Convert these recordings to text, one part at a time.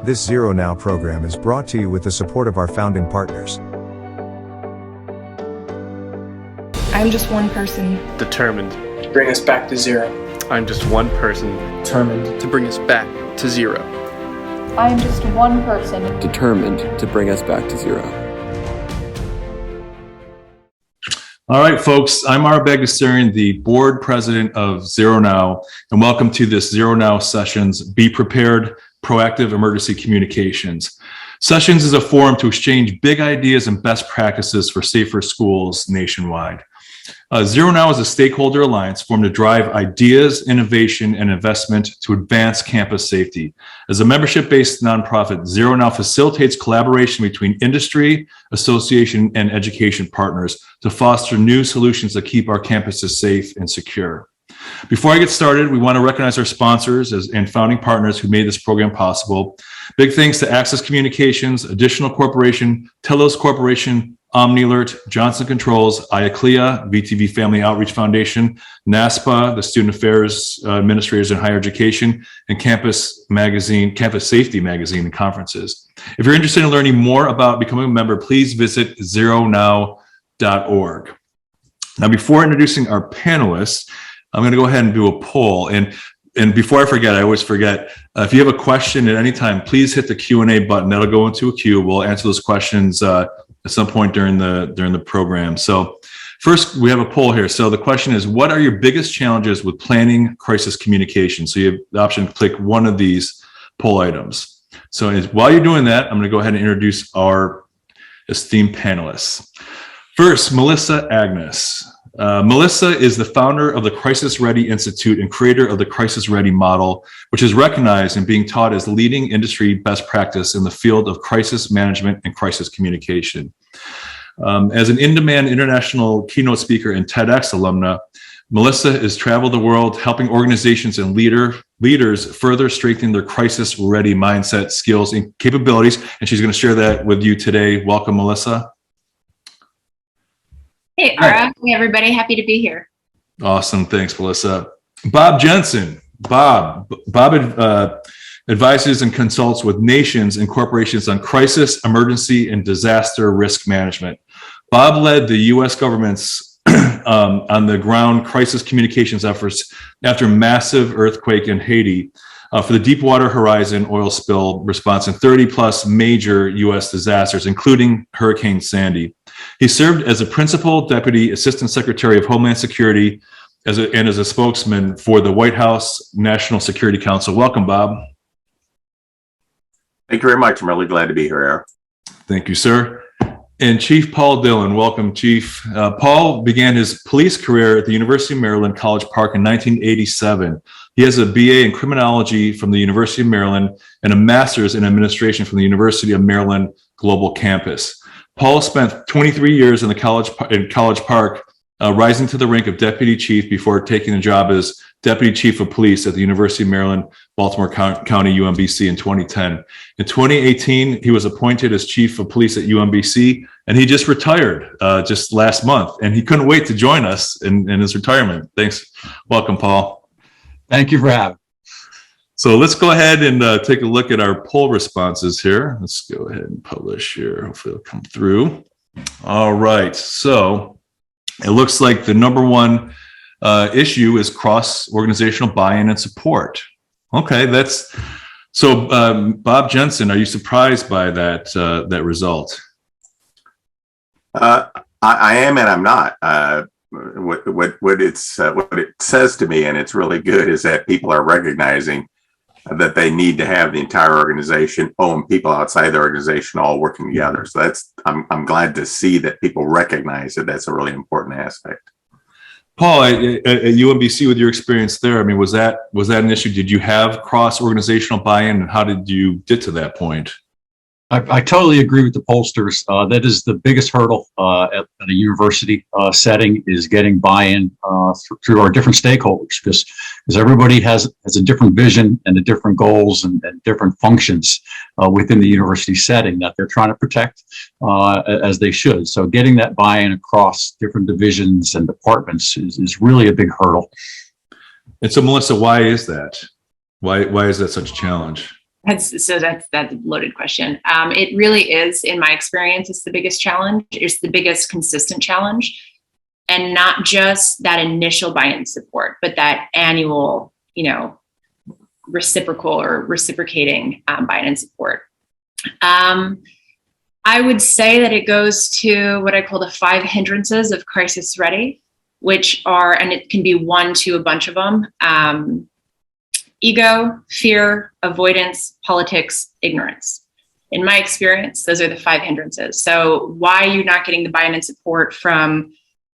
This ZeroNow program is brought to you with the support of our founding partners. I'm just one person. Determined to bring us back to zero. I'm just one person. Determined to bring us back to zero. I am just one person. Determined to bring us back to zero. All right, folks, I'm Ara Bagdasarian, the board president of ZeroNow, and welcome to this ZeroNow Sessions Be Prepared Proactive Emergency Communications. Sessions is a forum to exchange big ideas and best practices for safer schools nationwide. ZeroNow is a stakeholder alliance formed to drive ideas, innovation, and investment to advance campus safety. As a membership-based nonprofit, ZeroNow facilitates collaboration between industry, association, and education partners to foster new solutions that keep our campuses safe and secure. Before I get started, we want to recognize our sponsors and founding partners who made this program possible. Big thanks to Access Communications, Additional Corporation, Telos Corporation, OmniAlert, Johnson Controls, IACLEA, VTV Family Outreach Foundation, NASPA, the Student Affairs Administrators in Higher Education, and Campus Safety Magazine and Conferences. If you're interested in learning more about becoming a member, please visit zeronow.org. Now, before introducing our panelists, I'm going to go ahead and do a poll. And before I forget, I always forget, if you have a question at any time, please hit the Q&A button. That'll go into a queue. We'll answer those questions at some point during the program. So first, we have a poll here. So the question is, what are your biggest challenges with planning crisis communication? So you have the option to click one of these poll items. So while you're doing that, I'm going to go ahead and introduce our esteemed panelists. First, Melissa Agnes. Melissa is the founder of the Crisis Ready Institute and creator of the Crisis Ready model, which is recognized and being taught as leading industry best practice in the field of crisis management and crisis communication. As an in-demand international keynote speaker and TEDx alumna, Melissa has traveled the world helping organizations and leaders further strengthen their crisis ready mindset, skills, and capabilities. And she's going to share that with you today. Welcome, Melissa. Hey, Ara. Hey, everybody. Happy to be here. Awesome. Thanks, Melissa. Bob Jensen. Bob advises and consults with nations and corporations on crisis, emergency, and disaster risk management. Bob led the U.S. government's on the ground crisis communications efforts after a massive earthquake in Haiti for the Deepwater Horizon oil spill response and 30 plus major U.S. disasters, including Hurricane Sandy. He served as a principal deputy assistant secretary of Homeland Security and as a spokesman for the White House National Security Council. Welcome, Bob. Thank you very much. I'm really glad to be here, Eric. Thank you, sir. And Chief Paul Dillon. Welcome, Chief. Paul began his police career at the University of Maryland, College Park in 1987. He has a BA in criminology from the University of Maryland and a master's in administration from the University of Maryland Global Campus. Paul spent 23 years in College Park, rising to the rank of deputy chief before taking a job as deputy chief of police at the University of Maryland, Baltimore County, UMBC in 2010. In 2018, he was appointed as chief of police at UMBC, and he just retired just last month, and he couldn't wait to join us in his retirement. Thanks. Welcome, Paul. Thank you for having me. So let's go ahead and take a look at our poll responses here. Let's go ahead and publish here. Hopefully it'll come through. All right. So it looks like the number one issue is cross-organizational buy-in and support. Okay, that's so. Bob Jensen, are you surprised by that result? I am, and I'm not. What it says to me, and it's really good, is that people are recognizing that they need to have the entire organization, and people outside the organization all working together. So I'm glad to see that people recognize that that's a really important aspect. Paul, at UMBC, with your experience there, I mean, was that an issue? Did you have cross-organizational buy-in, and how did you get to that point? I totally agree with the pollsters. That is the biggest hurdle at a university setting, is getting buy-in through our different stakeholders, because everybody has a different vision and the different goals and different functions within the university setting that they're trying to protect as they should. So getting that buy-in across different divisions and departments is really a big hurdle. And so, Melissa, why is that? Why is that such a challenge? That's a loaded question. It really is, in my experience, it's the biggest challenge. It's the biggest consistent challenge. And not just that initial buy-in support, but that annual, reciprocal or reciprocating buy-in support. I would say that it goes to what I call the 5 hindrances of crisis ready, which are, and it can be one to a bunch of them, ego, fear, avoidance, politics, ignorance. In my experience, those are the 5 hindrances. So why you're not getting the buy-in and support from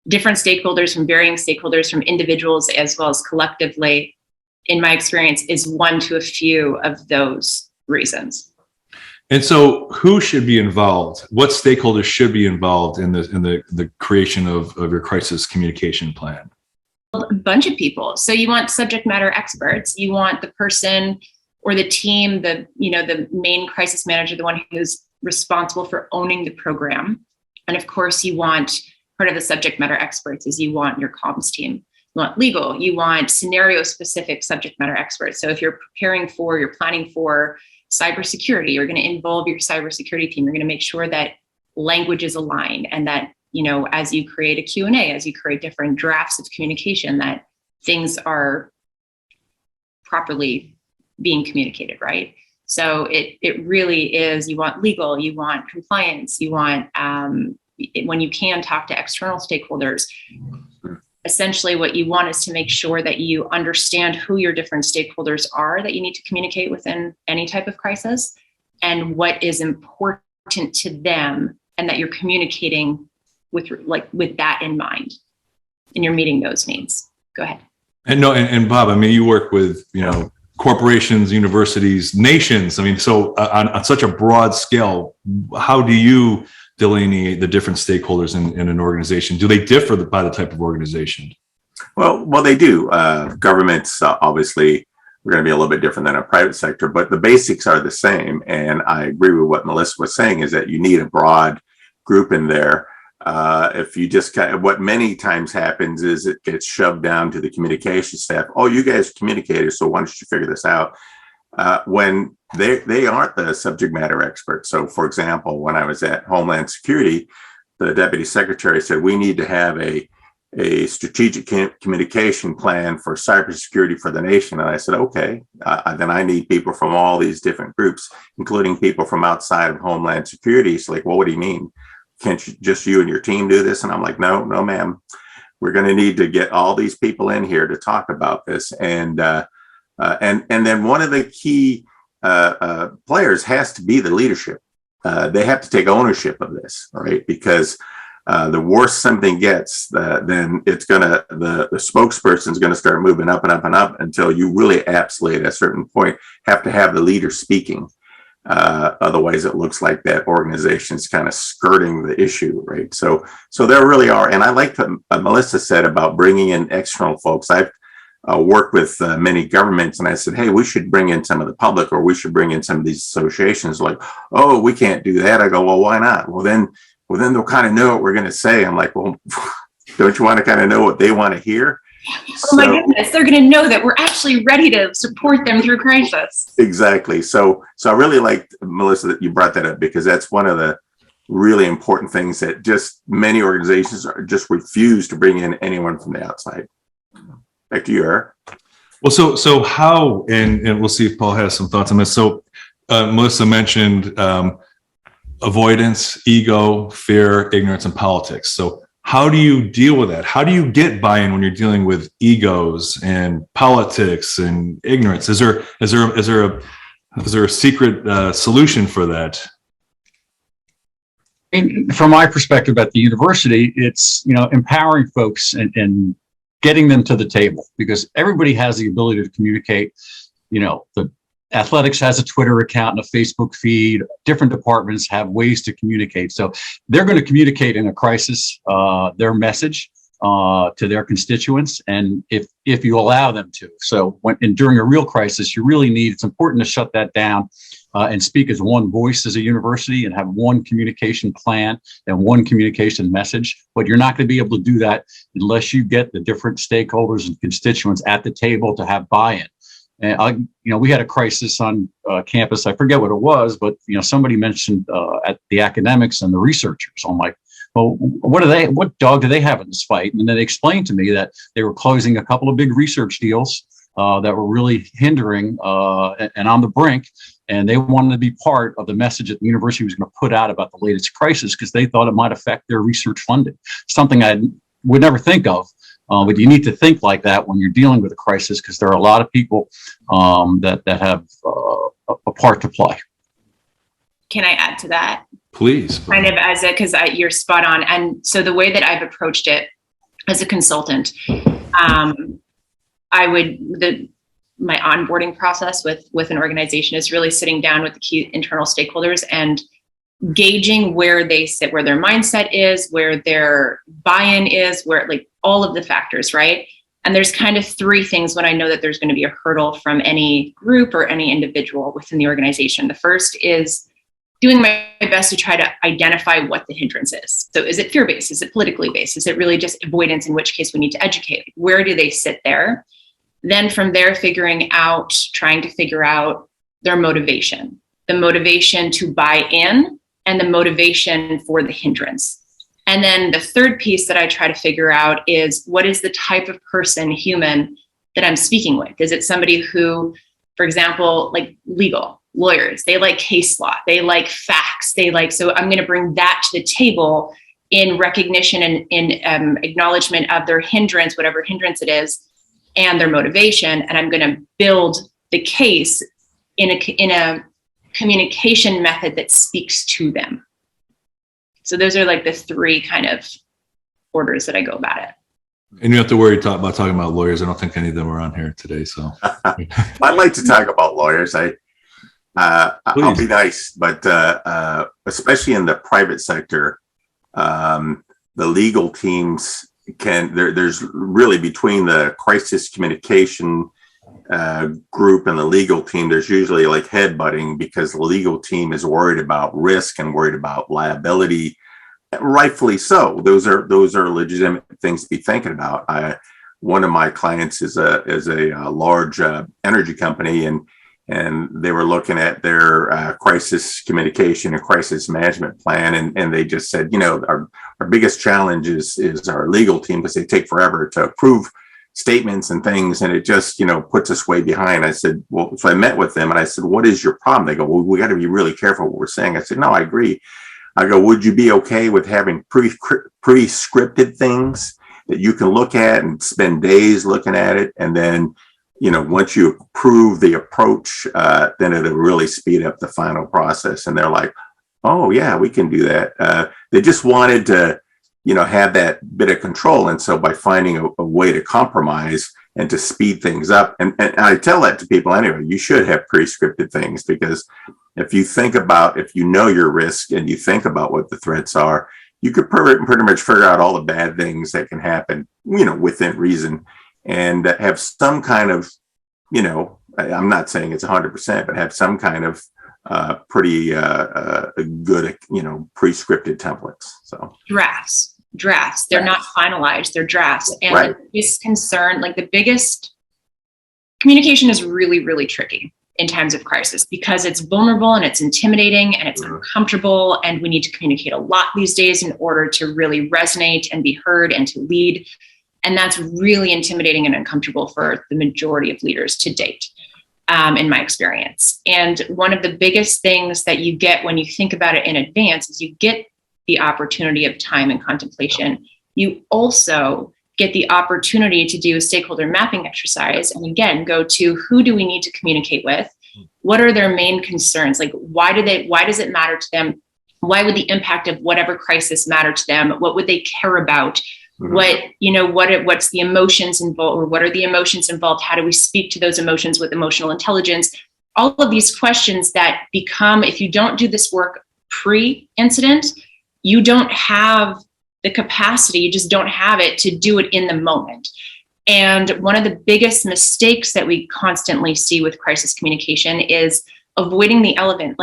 different stakeholders, from varying stakeholders, from individuals, as well as collectively, in my experience, is one to a few of those reasons. And so who should be involved? What stakeholders should be involved in the creation of your crisis communication plan? A bunch of people. So you want subject matter experts. You want the person or the team, the main crisis manager, the one who's responsible for owning the program. And of course, you want part of the subject matter experts is you want your comms team. You want legal. You want scenario specific subject matter experts. So if you're planning for cybersecurity, you're going to involve your cybersecurity team. You're going to make sure that language is aligned and that, as you create a Q&A, as you create different drafts of communication, that things are properly being communicated, right? So it really is, you want legal, you want compliance, you want, when you can talk to external stakeholders, essentially what you want is to make sure that you understand who your different stakeholders are that you need to communicate within any type of crisis and what is important to them, and that you're communicating with that in mind and you're meeting those needs. Go ahead. And Bob, I mean, you work with, corporations, universities, nations. I mean, so on such a broad scale, how do you delineate the different stakeholders in an organization? Do they differ by the type of organization? Well, they do. Governments, obviously, we're going to be a little bit different than a private sector, but the basics are the same. And I agree with what Melissa was saying, is that you need a broad group in there. If you just what many times happens is it gets shoved down to the communication staff. Oh, you guys communicators, so why don't you figure this out? When they aren't the subject matter experts. So, for example, when I was at Homeland Security, the deputy secretary said we need to have a strategic communication plan for cybersecurity for the nation. And I said, okay, then I need people from all these different groups, including people from outside of Homeland Security. It's like, well, what do you mean? Can't you and your team do this? And I'm like, no, ma'am. We're going to need to get all these people in here to talk about this. And then one of the key players has to be the leadership. They have to take ownership of this, right? Because the worse something gets, then it's the spokesperson is going to start moving up and up and up until you really absolutely at a certain point have to have the leader speaking. Otherwise, it looks like that organization is kind of skirting the issue, right? So there really are, and I like what Melissa said about bringing in external folks. I've worked with many governments, and I said, hey, we should bring in some of the public, or we should bring in some of these associations. Like, oh, we can't do that. I go, well, why not? Well, then they'll kind of know what we're going to say. I'm like, well, don't you want to kind of know what they want to hear? Oh my goodness, they're going to know that we're actually ready to support them through crisis. Exactly. So I really liked, Melissa, that you brought that up, because that's one of the really important things that just many organizations just refuse to bring in anyone from the outside. Back to you, Eric. Well, so how, and we'll see if Paul has some thoughts on this. So Melissa mentioned avoidance, ego, fear, ignorance, and politics. So how do you deal with that? How do you get buy-in when you're dealing with egos and politics and ignorance? Is there a secret solution for that? And from my perspective at the university, it's empowering folks and getting them to the table, because everybody has the ability to communicate. The athletics has a Twitter account and a Facebook feed. Different departments have ways to communicate. So they're going to communicate in a crisis their message to their constituents, and if you allow them to. So during a real crisis, it's important to shut that down and speak as one voice as a university and have one communication plan and one communication message. But you're not going to be able to do that unless you get the different stakeholders and constituents at the table to have buy-in. And we had a crisis on campus. I forget what it was, but somebody mentioned at the academics and the researchers. I'm like, well, what dog do they have in this fight? And then they explained to me that they were closing a couple of big research deals that were really hindering and on the brink. And they wanted to be part of the message that the university was going to put out about the latest crisis because they thought it might affect their research funding. Something I would never think of. But you need to think like that when you're dealing with a crisis because there are a lot of people that have a part to play. Can I add to that? Please. Kind of because you're spot on. And so the way that I've approached it as a consultant, my onboarding process with an organization is really sitting down with the key internal stakeholders and gauging where they sit, where their mindset is, where their buy-in is, where like all of the factors, right? And there's kind of three things when I know that there's going to be a hurdle from any group or any individual within the organization. The first is doing my best to try to identify what the hindrance is. So is it fear-based? Is it politically based? Is it really just avoidance, in which case we need to educate? Where do they sit there? Then from there, trying to figure out their motivation, the motivation to buy in and the motivation for the hindrance. And then the third piece that I try to figure out is what is the type of person, human, that I'm speaking with? Is it somebody who, for example, like lawyers, they like case law, they like facts, so I'm going to bring that to the table in recognition and in acknowledgement of their hindrance, whatever hindrance it is, and their motivation. And I'm going to build the case in a communication method that speaks to them. So those are like the three kind of orders that I go about it. And you have to worry about talking about lawyers. I don't think any of them are on here today. So I'd like to talk about lawyers. I'll be nice, but especially in the private sector, the legal teams there's really between the crisis communication group and the legal team, there's usually like headbutting because the legal team is worried about risk and worried about liability. Rightfully so. Those are legitimate things to be thinking about. One of my clients is a large energy company, and they were looking at their crisis communication and crisis management plan, and they just said, our biggest challenge is our legal team because they take forever to approve statements and things, and it just puts us way behind. I said, well, so I met with them and I said, what is your problem? They go, well, we got to be really careful what we're saying. I said, no, I agree. I go, would you be okay with having pre-scripted things that you can look at and spend days looking at it, and then once you approve the approach, then it'll really speed up the final process? And they're like, oh yeah, we can do that. They just wanted to have that bit of control. And so by finding a way to compromise and to speed things up, and I tell that to people anyway, you should have pre-scripted things, because if you know your risk and you think about what the threats are, you could pretty much figure out all the bad things that can happen, within reason, and have some kind of, I'm not saying it's 100%, but have some kind of pretty good, pre-scripted templates. So drafts. They're not finalized. They're drafts. And right. The biggest concern, the biggest communication is really, really tricky in times of crisis because it's vulnerable and it's intimidating and it's uncomfortable. And we need to communicate a lot these days in order to really resonate and be heard and to lead. And that's really intimidating and uncomfortable for the majority of leaders to date, in my experience. And one of the biggest things that you get when you think about it in advance is you get the opportunity of time and contemplation. You also get the opportunity to do a stakeholder mapping exercise. And again, go to who do we need to communicate with? What are their main concerns? Why does it matter to them? Why would the impact of whatever crisis matter to them? What would they care about? What's the emotions involved, or what are the emotions involved? How do we speak to those emotions with emotional intelligence? All of these questions that become, if you don't do this work pre-incident, you don't have the capacity, you just don't have it to do it in the moment. And one of the biggest mistakes that we constantly see with crisis communication is avoiding the elephant.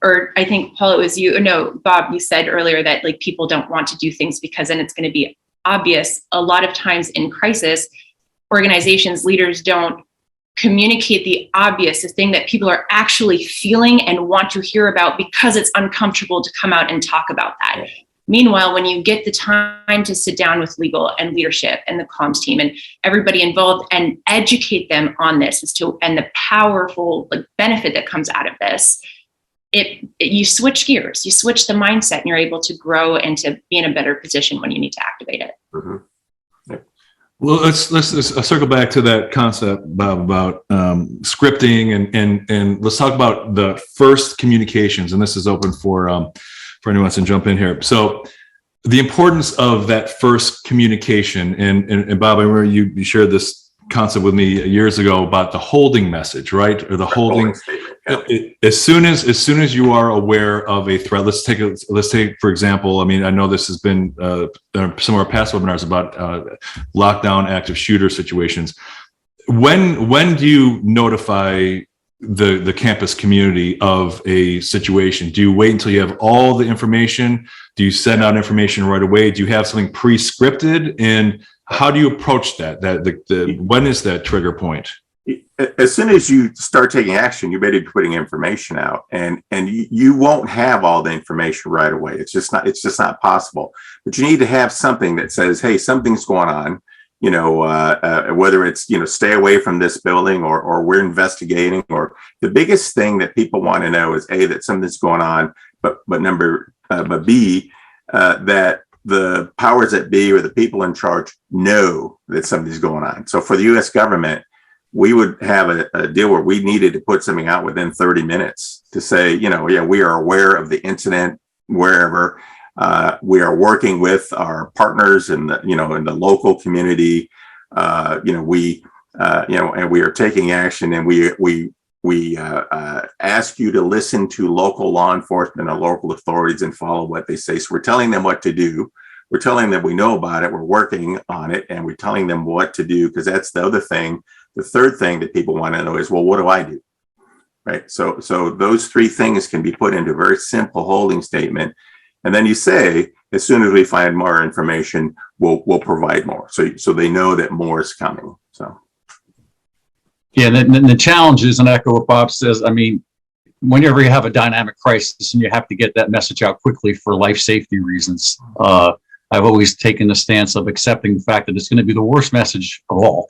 Or I think, Paul, it was you, Bob, you said earlier that people don't want to do things because then it's going to be obvious. A lot of times in crisis, organizations, leaders don't communicate the obvious, the thing that people are actually feeling and want to hear about because it's uncomfortable to come out and talk about that. Meanwhile, when you get the time to sit down with legal and leadership and the comms team and everybody involved and educate them on this and the powerful benefit that comes out of this, you switch gears, you switch the mindset, and you're able to grow and to be in a better position when you need to activate it. Mm-hmm. Well, let's circle back to that concept, Bob, about scripting and let's talk about the first communications. And this is open for anyone who wants to jump in here. So the importance of that first communication, and Bob, I remember you shared this concept with me years ago about the holding message, right? Or the holding. As soon as you are aware of a threat, let's take for example. I mean, I know this has been some of our past webinars about lockdown active shooter situations. When do you notify the campus community of a situation? Do you wait until you have all the information? Do you send out information right away? Do you have something pre-scripted? And how do you approach that? When is that trigger point? As soon as you start taking action, you're ready to putting information out, and you won't have all the information right away. It's just not possible. But you need to have something that says, "Hey, something's going on." Whether it's stay away from this building, or we're investigating, or the biggest thing that people want to know is A, that something's going on, but B, that the powers that be or the people in charge know that something's going on. So for the U.S. government, we would have a deal where we needed to put something out within 30 minutes to say, we are aware of the incident wherever. We are working with our partners in the local community. And we are taking action, and we ask you to listen to local law enforcement and local authorities and follow what they say. So we're telling them what to do. We're telling them we know about it. We're working on it, and we're telling them what to do, because that's the other thing. The third thing that people want to know is, well, what do I do? Right. So those three things can be put into a very simple holding statement. And then you say, as soon as we find more information, we'll provide more. So they know that more is coming. So. Yeah, and the challenge is, and echo what Bob says, I mean, whenever you have a dynamic crisis and you have to get that message out quickly for life safety reasons, I've always taken the stance of accepting the fact that it's going to be the worst message of all,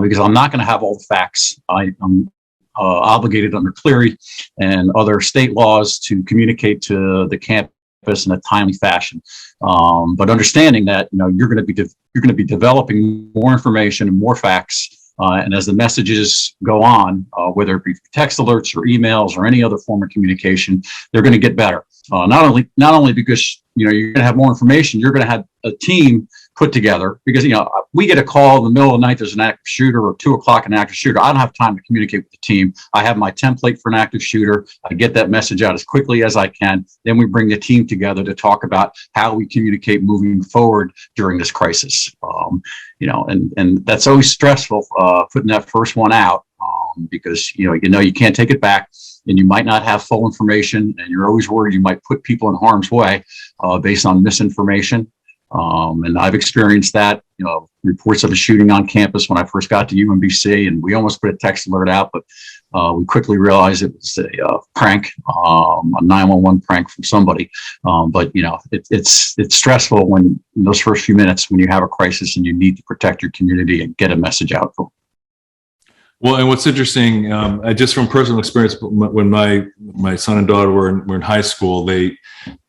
because I'm not going to have all the facts. I'm obligated under Clery and other state laws to communicate to the campus in a timely fashion. But understanding that you're going to be developing more information and more facts. And as the messages go on, whether it be text alerts or emails or any other form of communication, they're going to get better. Not only because you're going to have more information, you're going to have a team put together, because we get a call in the middle of the night, there's an active shooter, or 2:00 an active shooter. I don't have time to communicate with the team. I have my template for an active shooter. I get that message out as quickly as I can. Then we bring the team together to talk about how we communicate moving forward during this crisis. And that's always stressful, putting that first one out, because you can't take it back, and you might not have full information, and you're always worried you might put people in harm's way based on misinformation. And I've experienced that, reports of a shooting on campus when I first got to UMBC, and we almost put a text alert out, but we quickly realized it was a prank, a 911 prank from somebody. But it's stressful when in those first few minutes when you have a crisis and you need to protect your community and get a message out. Well, and what's interesting, just from personal experience, when my son and daughter were in high school, they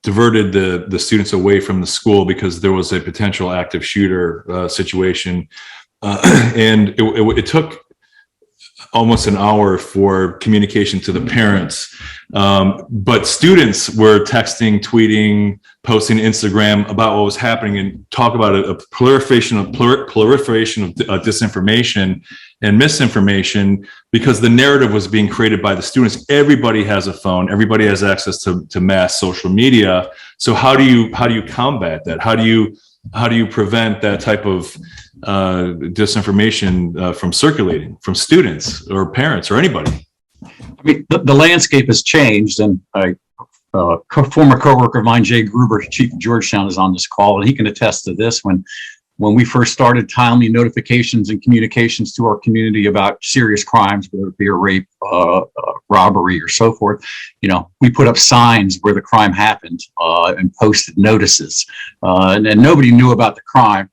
diverted the students away from the school because there was a potential active shooter situation, and it took almost an hour for communication to the parents. But students were texting, tweeting, posting Instagram about what was happening, and talk about a proliferation of disinformation and misinformation, because the narrative was being created by the students. Everybody has a phone. Everybody has access to mass social media. So how do you combat that? How do you prevent that type of disinformation from circulating from students or parents or anybody? I mean, the landscape has changed, and former coworker of mine, Jay Gruber, Chief of Georgetown, is on this call, and he can attest to this. When when we first started timely notifications and communications to our community about serious crimes, whether it be a rape, robbery, or so forth, we put up signs where the crime happened and posted notices. And nobody knew about the crime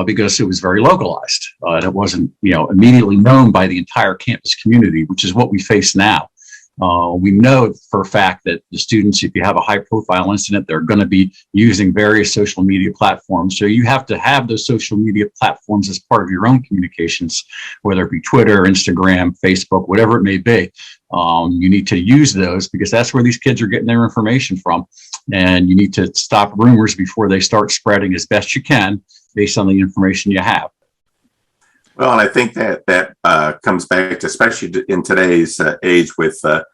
because it was very localized. And it wasn't, immediately known by the entire campus community, which is what we face now. We know for a fact that the students, if you have a high profile incident, they're going to be using various social media platforms. So you have to have those social media platforms as part of your own communications, whether it be Twitter, Instagram, Facebook, whatever it may be. You need to use those because that's where these kids are getting their information from. And you need to stop rumors before they start spreading as best you can based on the information you have. Well, and I think that comes back to, especially in today's age with a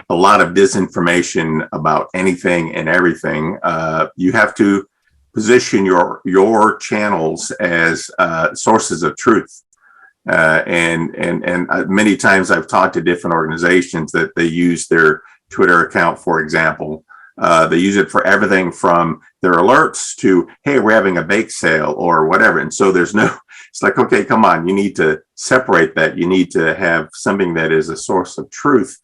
lot of disinformation about anything and everything. You have to position your channels as sources of truth. And many times I've talked to different organizations that they use their Twitter account, for example. They use it for everything from their alerts to, hey, we're having a bake sale or whatever. And so it's like, okay, come on, you need to separate that. You need to have something that is a source of truth.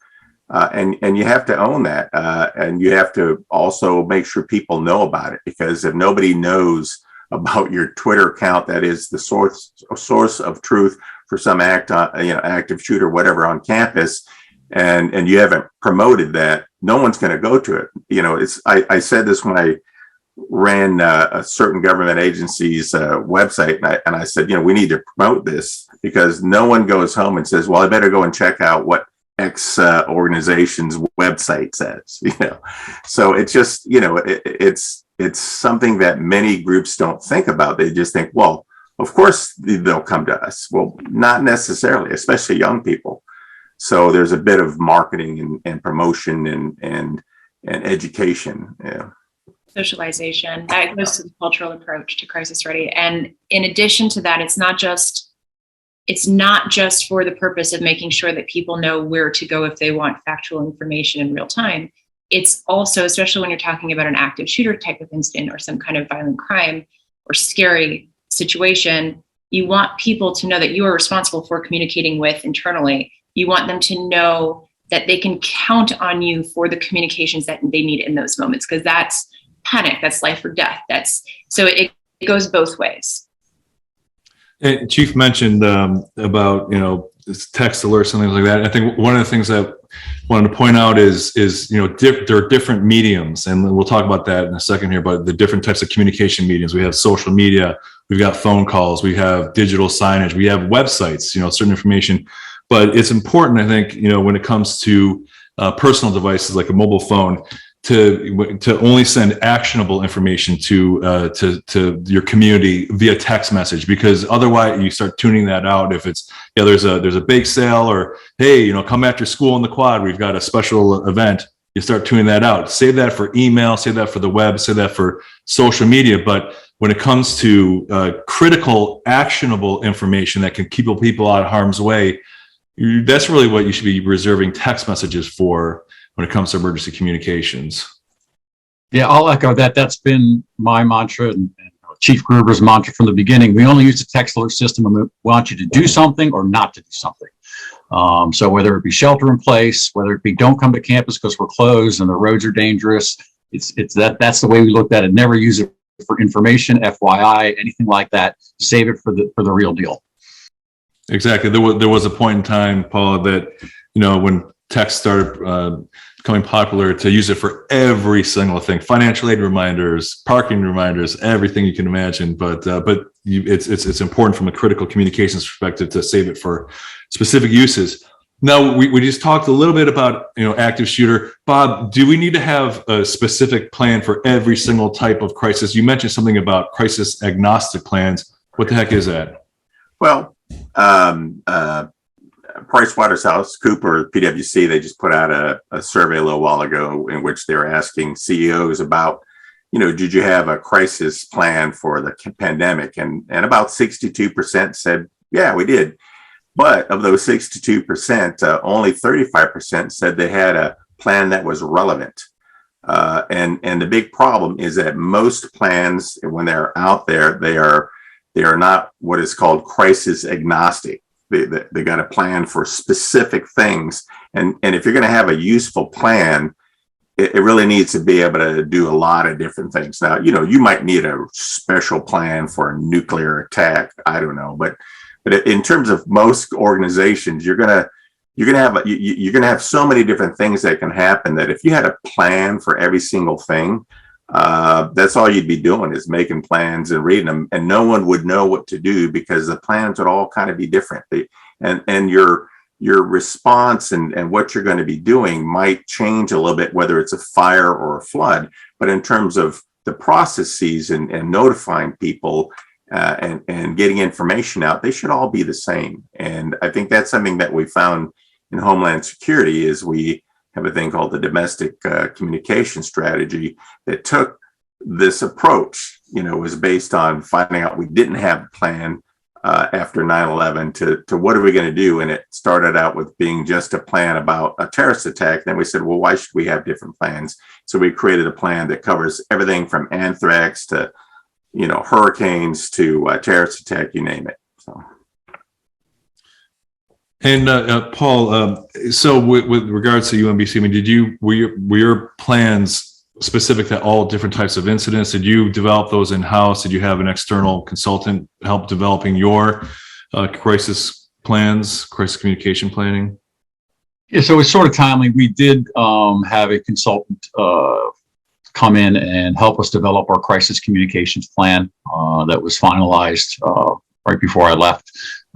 And you have to own that. And you have to also make sure people know about it, because if nobody knows about your Twitter account, that is the source of truth for some active shooter, whatever, on campus, and you haven't promoted that, no one's going to go to it. I said this when I ran a certain government agency's website, and I said, we need to promote this, because no one goes home and says, well, I better go and check out what X organization's website says. So it's just, it's something that many groups don't think about. They just think, well, of course they'll come to us. Well, not necessarily, especially young people. So there's a bit of marketing and promotion and education. Yeah. Socialization, that goes to the cultural approach to crisis ready. And in addition to that, it's not just for the purpose of making sure that people know where to go if they want factual information in real time. It's also, especially when you're talking about an active shooter type of incident or some kind of violent crime or scary situation, you want people to know that you are responsible for communicating with internally. You want them to know that they can count on you for the communications that they need in those moments, because that's panic, that's life or death. So it goes both ways. And Chief mentioned about text alerts and things like that. I think one of the things that I wanted to point out is there are different mediums, and we'll talk about that in a second here. But the different types of communication mediums, we have social media, we've got phone calls, we have digital signage, we have websites, certain information. But it's important, I think, when it comes to personal devices like a mobile phone, to only send actionable information to your community via text message, because otherwise you start tuning that out. If it's there's a bake sale, or hey, come after school in the quad, we've got a special event, you start tuning that out. Save that for email, save that for the web, save that for social media. But when it comes to critical, actionable information that can keep people out of harm's way, that's really what you should be reserving text messages for when it comes to emergency communications. Yeah, I'll echo that. That's been my mantra and Chief Gruber's mantra from the beginning. We only use the text alert system when we want you to do something or not to do something. So whether it be shelter in place, whether it be don't come to campus because we're closed and the roads are dangerous, that's the way we looked at it. Never use it for information, FYI, anything like that. Save it for the real deal. Exactly. There was a point in time, Paul, that when text started becoming popular, to use it for every single thing: financial aid reminders, parking reminders, everything you can imagine. But it's important from a critical communications perspective to save it for specific uses. Now, we just talked a little bit about active shooter. Bob, do we need to have a specific plan for every single type of crisis? You mentioned something about crisis agnostic plans. What the heck is that? Well, PricewaterhouseCoopers, PwC, they just put out a survey a little while ago in which they were asking CEOs about, did you have a crisis plan for the pandemic? And about 62% said, yeah, we did. But of those 62%, only 35% said they had a plan that was relevant. And the big problem is that most plans, when they're out there, they are they are not what is called crisis agnostic. They got a plan for specific things. And if you're going to have a useful plan, it really needs to be able to do a lot of different things. Now, you might need a special plan for a nuclear attack. I don't know, but in terms of most organizations, you're gonna have so many different things that can happen that if you had a plan for every single thing, that's all you'd be doing is making plans and reading them, and no one would know what to do because the plans would all kind of be different. And your response and what you're going to be doing might change a little bit, whether it's a fire or a flood. But in terms of the processes and notifying people and getting information out, they should all be the same. And I think that's something that we found in Homeland Security is we have a thing called the domestic communication strategy that took this approach, was based on finding out we didn't have a plan after 9/11 to what are we going to do? And it started out with being just a plan about a terrorist attack. Then we said, well, why should we have different plans? So we created a plan that covers everything from anthrax to, hurricanes to terrorist attack, you name it. So. And Paul, so with regards to UMBC, I mean, were your plans specific to all different types of incidents? Did you develop those in-house? Did you have an external consultant help developing your crisis plans, crisis communication planning? Yeah, so it's sort of timely. We did have a consultant come in and help us develop our crisis communications plan that was finalized right before I left.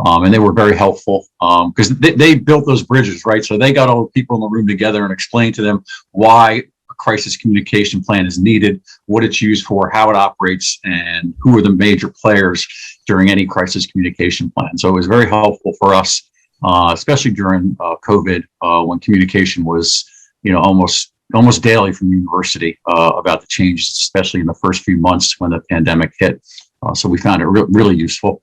And they were very helpful because they built those bridges, right? So they got all the people in the room together and explained to them why a crisis communication plan is needed, what it's used for, how it operates, and who are the major players during any crisis communication plan. So it was very helpful for us, especially during COVID, when communication was, almost daily from the university about the changes, especially in the first few months when the pandemic hit. So we found it really useful.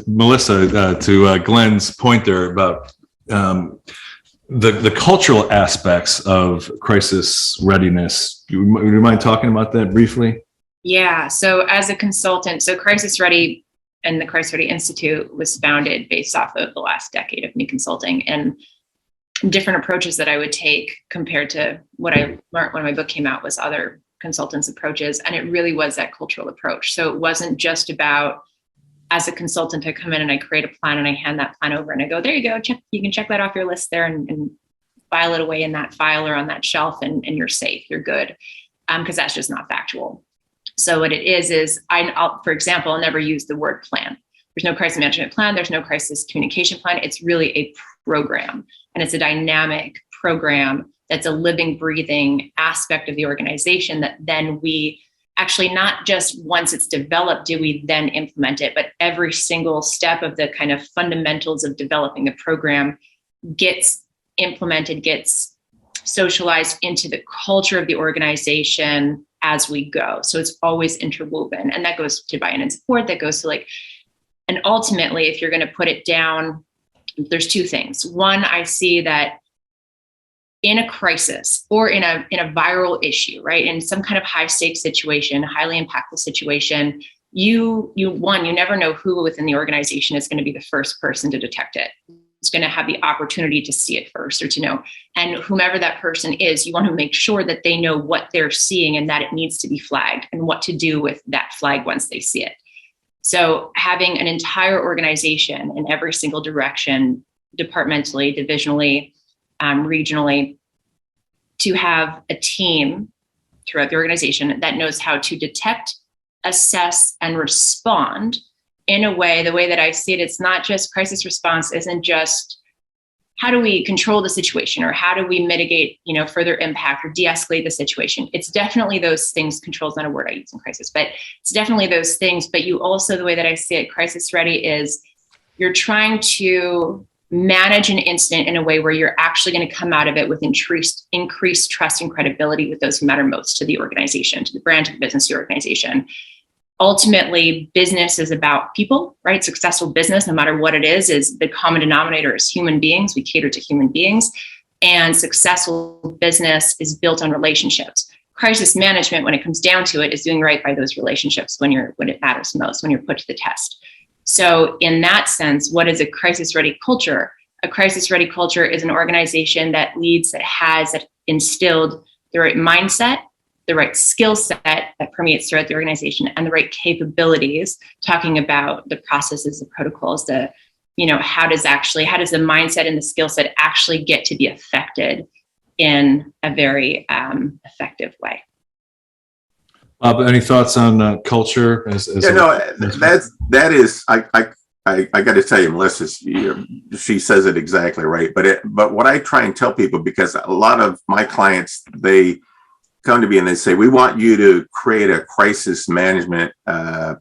Melissa, to Glenn's point there about the cultural aspects of crisis readiness, do you mind talking about that briefly? Yeah. So as a consultant, Crisis Ready and the Crisis Ready Institute was founded based off of the last decade of me consulting and different approaches that I would take compared to what I learned when my book came out was other consultants' approaches. And it really was that cultural approach. So it wasn't just about, as a consultant, I come in and I create a plan and I hand that plan over and I go, there you go, you can check that off your list there and file it away in that file or on that shelf and you're safe, you're good. Because that's just not factual. So what it is I'll, for example, I'll never use the word plan. There's no crisis management plan. There's no crisis communication plan. It's really a program, and it's a dynamic program that's a living, breathing aspect of the organization that then we actually, not just once it's developed, do we then implement it, but every single step of the kind of fundamentals of developing the program gets implemented, gets socialized into the culture of the organization as we go. So it's always interwoven, and that goes to buy-in and support, that goes to and ultimately, if you're going to put it down, there's two things. One, I see that in a crisis or in a viral issue, right, in some kind of high stakes situation, highly impactful situation, you never know who within the organization is going to be the first person to detect it. It's going to have the opportunity to see it first or to know. And whomever that person is, you want to make sure that they know what they're seeing and that it needs to be flagged and what to do with that flag once they see it. So having an entire organization in every single direction, departmentally, divisionally, regionally, to have a team throughout the organization that knows how to detect, assess, and respond in a way, the way that I see it, it's not just crisis response isn't just how do we control the situation or how do we mitigate, further impact or de-escalate the situation. It's definitely those things. Control is not a word I use in crisis, but it's definitely those things. But you also, the way that I see it, crisis ready is you're trying to manage an incident in a way where you're actually going to come out of it with increased trust and credibility with those who matter most to the organization, to the brand, to the business, to the organization. Ultimately, business is about people, right? Successful business, no matter what it is the common denominator is human beings. We cater to human beings, and successful business is built on relationships. crisis management, when it comes down to it, is doing right by those relationships when it matters most, when you're put to the test. So in that sense, what is a crisis-ready culture? A crisis-ready culture is an organization that leads, that instilled the right mindset, the right skill set that permeates throughout the organization, and the right capabilities, talking about the processes, the protocols, how does the mindset and the skill set actually get to be affected in a very effective way. Bob, any thoughts on culture? I got to tell you, Melissa, she says it exactly right. But what I try and tell people, because a lot of my clients, they come to me and they say, we want you to create a crisis management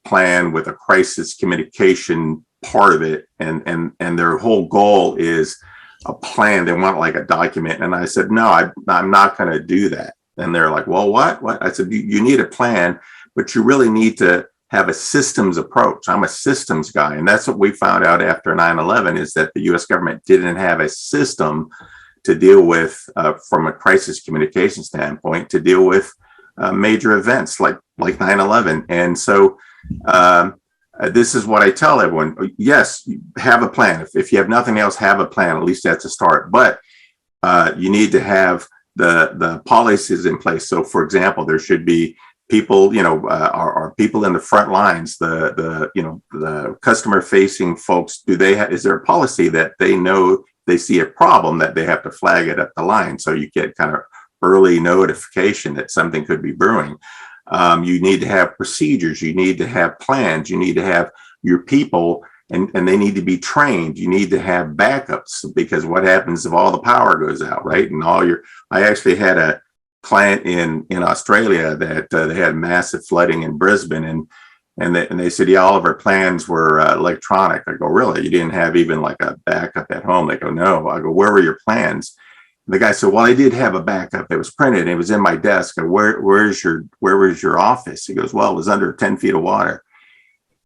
plan with a crisis communication part of it, and their whole goal is a plan. They want like a document. And I said, no, I'm not going to do that. And they're like, well, what? I said, you need a plan, but you really need to have a systems approach. I'm a systems guy. And that's what we found out after 9/11, is that the US government didn't have a system to deal with, from a crisis communication standpoint, to deal with major events like 9/11. And so this is what I tell everyone. Yes, have a plan. If you have nothing else, have a plan. At least that's a start. But you need to have the policies in place. So, for example, there should be people, are people in the front lines, the customer facing folks. Is there a policy that they know they see a problem that they have to flag it up the line, so you get kind of early notification that something could be brewing? You need to have procedures. You need to have plans. You need to have your people, and they need to be trained. You need to have backups, because what happens if all the power goes out, right? And I actually had a client in Australia that they had massive flooding in Brisbane, and they said, yeah, all of our plans were electronic. I go, really? You didn't have even like a backup at home? They go, no. I go, where were your plans? And the guy said, well, I did have a backup. It was printed. It was in my desk. I go, where was your office? He goes, well, it was under 10 feet of water.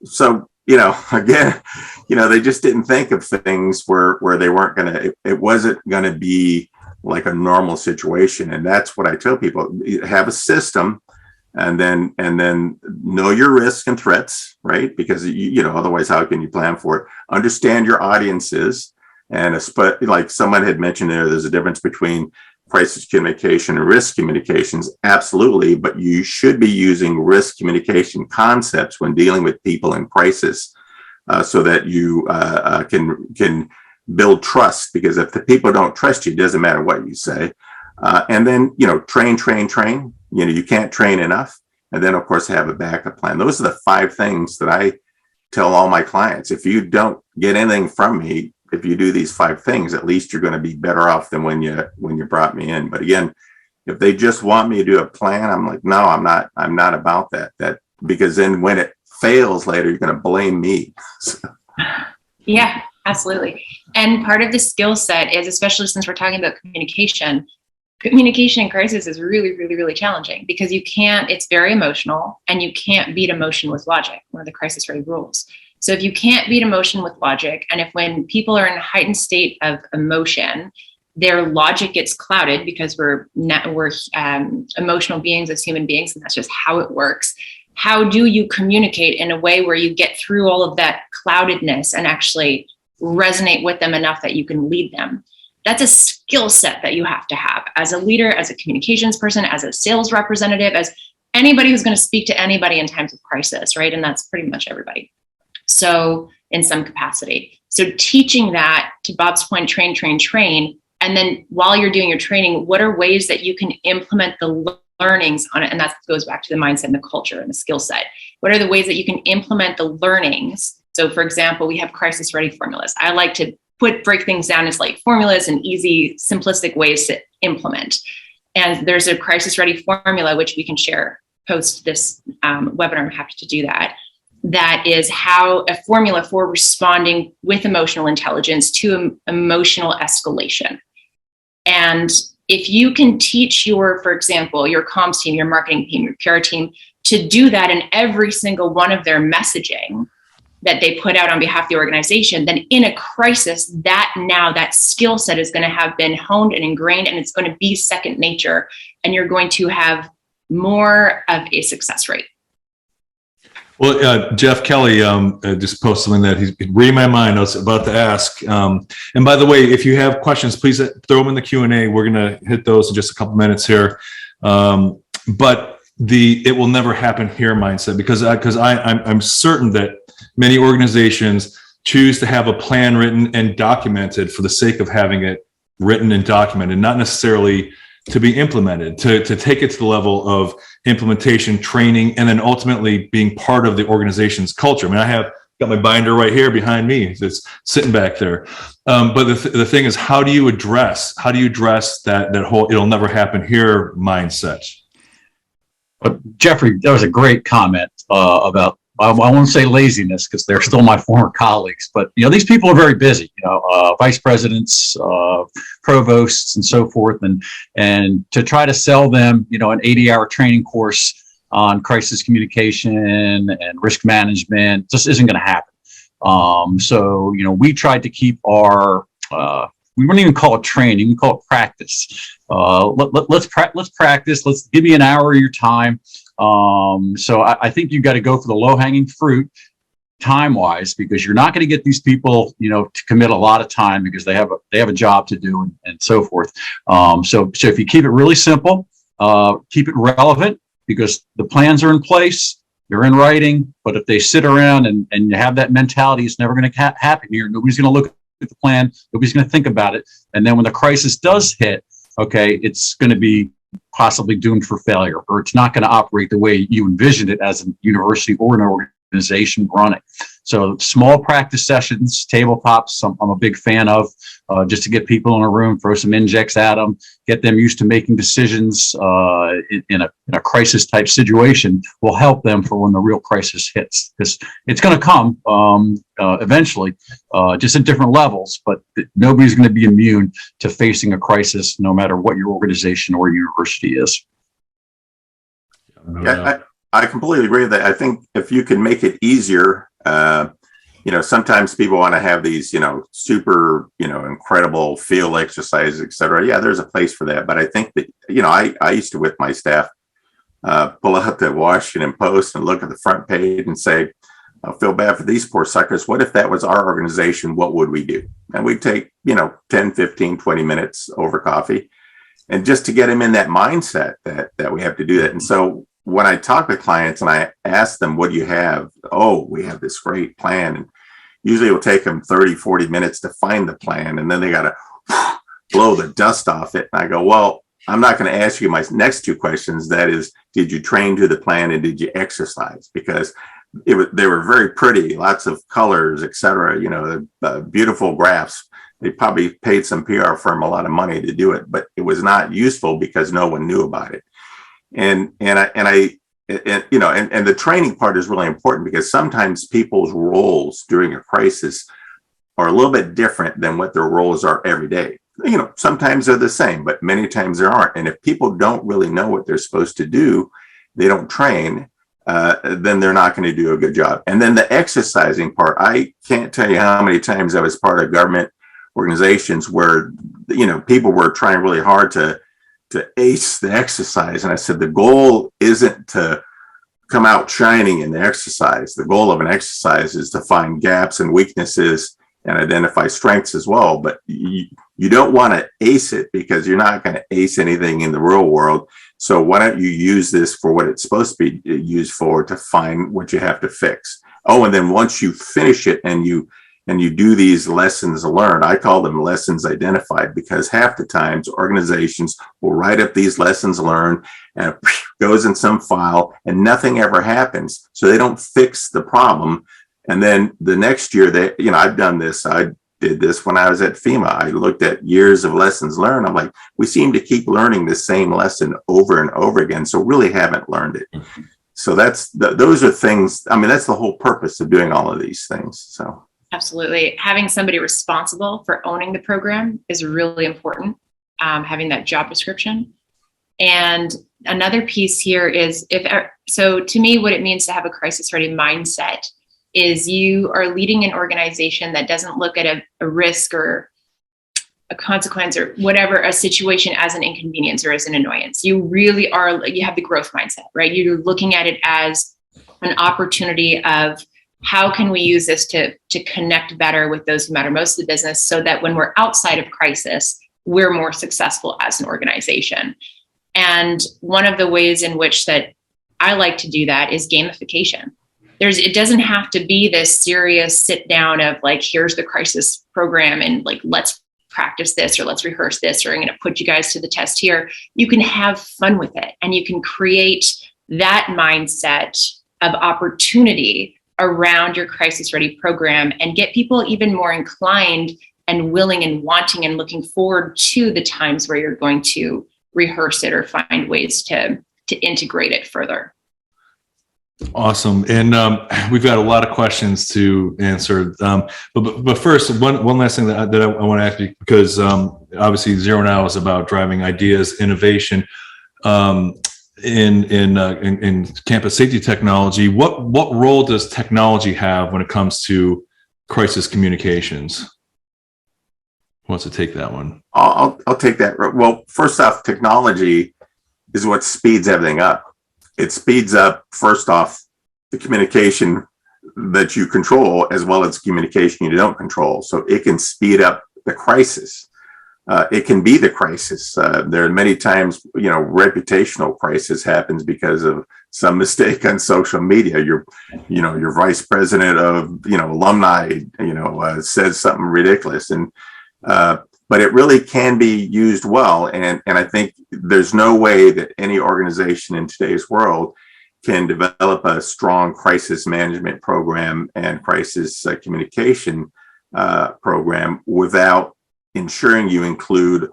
So, again, they just didn't think of things where they weren't going to, it wasn't going to be like a normal situation. And that's what I tell people: have a system, and then know your risks and threats, right? Because otherwise, how can you plan for it? Understand your audiences, and like someone had mentioned there's a difference between crisis communication and risk communications. Absolutely, but you should be using risk communication concepts when dealing with people in crisis, so that you can build trust. Because if the people don't trust you, it doesn't matter what you say. And then, train. You can't train enough. And then, of course, have a backup plan. Those are the 5 things that I tell all my clients. If you don't get anything from me, if you do these 5 things, at least you're going to be better off than when you brought me in. But again, if they just want me to do a plan, I'm like, no, I'm not about that. Because then when it fails later, you're going to blame me. Yeah, absolutely. And part of the skill set is, especially since we're talking about communication in crisis is really, really, really challenging, because it's very emotional, and you can't beat emotion with logic, one of the crisis ready rules. So if you can't beat emotion with logic, and when people are in a heightened state of emotion, their logic gets clouded, because we're emotional beings as human beings, and that's just how it works. How do you communicate in a way where you get through all of that cloudedness and actually resonate with them enough that you can lead them? That's a skill set that you have to have as a leader, as a communications person, as a sales representative, as anybody who's going to speak to anybody in times of crisis, right? And that's pretty much everybody. So in some capacity. So teaching that, to Bob's point, train. And then while you're doing your training, what are ways that you can implement the learnings on it? And that goes back to the mindset and the culture and the skill set. What are the ways that you can implement the learnings? So for example, we have crisis ready formulas. I like to break things down as like formulas and easy, simplistic ways to implement. And there's a crisis ready formula, which we can share post this webinar. I'm happy to do that. That is a formula for responding with emotional intelligence to emotional escalation. And if you can teach for example, your comms team, your marketing team, your PR team to do that in every single one of their messaging that they put out on behalf of the organization, then in a crisis, that skill set is going to have been honed and ingrained, and it's going to be second nature. And you're going to have more of a success rate. Well, Jeff Kelly just posted something that he's reading my mind. I was about to ask. And by the way, if you have questions, please throw them in the Q&A. We're going to hit those in just a couple minutes here. But it will never happen here mindset, because I'm certain that many organizations choose to have a plan written and documented for the sake of having it written and documented, not necessarily to be implemented, to take it to the level of implementation, training, and then ultimately being part of the organization's culture. I mean, I have got my binder right here behind me. It's sitting back there. But the thing is, how do you address that whole "it'll never happen here" mindset? Jeffrey, that was a great comment about, I won't say laziness because they're still my former colleagues, but these people are very busy. Vice presidents, provosts, and so forth, and to try to sell them, an 80-hour training course on crisis communication and risk management just isn't going to happen. So we tried to keep our we wouldn't even call it training; we call it practice. Let's practice. Let's give me an hour of your time. So I think you've got to go for the low-hanging fruit time-wise, because you're not going to get these people, to commit a lot of time because they have a job to do and so forth. So if you keep it really simple, keep it relevant, because the plans are in place, they're in writing. But if they sit around and you have that mentality, it's never going to happen here. Nobody's going to look at the plan. Nobody's going to think about it. And then when the crisis does hit, okay, it's going to be possibly doomed for failure, or it's not going to operate the way you envisioned it as a university or an organization running. So small practice sessions, tabletops, I'm a big fan of, just to get people in a room, throw some injects at them, get them used to making decisions in a crisis type situation, will help them for when the real crisis hits, because it's going to come eventually, just at different levels, but nobody's going to be immune to facing a crisis, no matter what your organization or university is. Yeah, I completely agree with that. I think if you can make it easier, sometimes people want to have these, super, incredible field exercises, et cetera. Yeah, there's a place for that. But I think that, I used to, with my staff, pull out the Washington Post and look at the front page and say, I feel bad for these poor suckers. What if that was our organization? What would we do? And we'd take, 10, 15, 20 minutes over coffee, and just to get them in that mindset that we have to do that. And so when I talk with clients and I ask them, what do you have? Oh, we have this great plan. And usually it will take them 30, 40 minutes to find the plan. And then they got to blow the dust off it. And I go, well, I'm not going to ask you my next two questions. That is, did you train to the plan and did you exercise? Because they were very pretty, lots of colors, et cetera, beautiful graphs. They probably paid some PR firm a lot of money to do it, but it was not useful because no one knew about it. And the training part is really important, because sometimes people's roles during a crisis are a little bit different than what their roles are every day. Sometimes they're the same, but many times there aren't. And if people don't really know what they're supposed to do, they don't train, then they're not going to do a good job. And then the exercising part, I can't tell you how many times I was part of government organizations where, people were trying really hard to ace the exercise. And I said, the goal isn't to come out shining in the exercise. The goal of an exercise is to find gaps and weaknesses and identify strengths as well. But you don't want to ace it, because you're not going to ace anything in the real world. So why don't you use this for what it's supposed to be used for, to find what you have to fix. Oh, and then once you finish it and you do these lessons learned, I call them lessons identified, because half the times organizations will write up these lessons learned and it goes in some file and nothing ever happens. So they don't fix the problem. And then the next year I've done this. I did this when I was at FEMA. I looked at years of lessons learned. I'm like, we seem to keep learning the same lesson over and over again. So really haven't learned it. So those are things. I mean, that's the whole purpose of doing all of these things. So. Absolutely. Having somebody responsible for owning the program is really important, having that job description. And another piece here is, so to me, what it means to have a crisis ready mindset is you are leading an organization that doesn't look at a risk or a consequence or whatever, a situation as an inconvenience or as an annoyance. You really are, you have the growth mindset, right? You're looking at it as an opportunity of how can we use this to connect better with those who matter most to the business so that when we're outside of crisis, we're more successful as an organization. And one of the ways in which that I like to do that is gamification. It doesn't have to be this serious sit down of like, here's the crisis program and like, let's practice this or let's rehearse this, or I'm going to put you guys to the test here. You can have fun with it and you can create that mindset of opportunity around your crisis ready program and get people even more inclined and willing and wanting and looking forward to the times where you're going to rehearse it or find ways to integrate it further. Awesome. And we've got a lot of questions to answer. But first, one last thing that I want to ask you, because obviously ZeroNow is about driving ideas, innovation in campus safety technology. What role does technology have when it comes to crisis communications? Who wants to take that one? I'll take that. Well, first off, technology is what speeds everything up. It speeds up, first off, the communication that you control as well as communication you don't control. So it can speed up the crisis. It can be the crisis. There are many times, reputational crisis happens because of some mistake on social media. Your vice president of, alumni, says something ridiculous. But it really can be used well. And I think there's no way that any organization in today's world can develop a strong crisis management program and crisis communication program without ensuring you include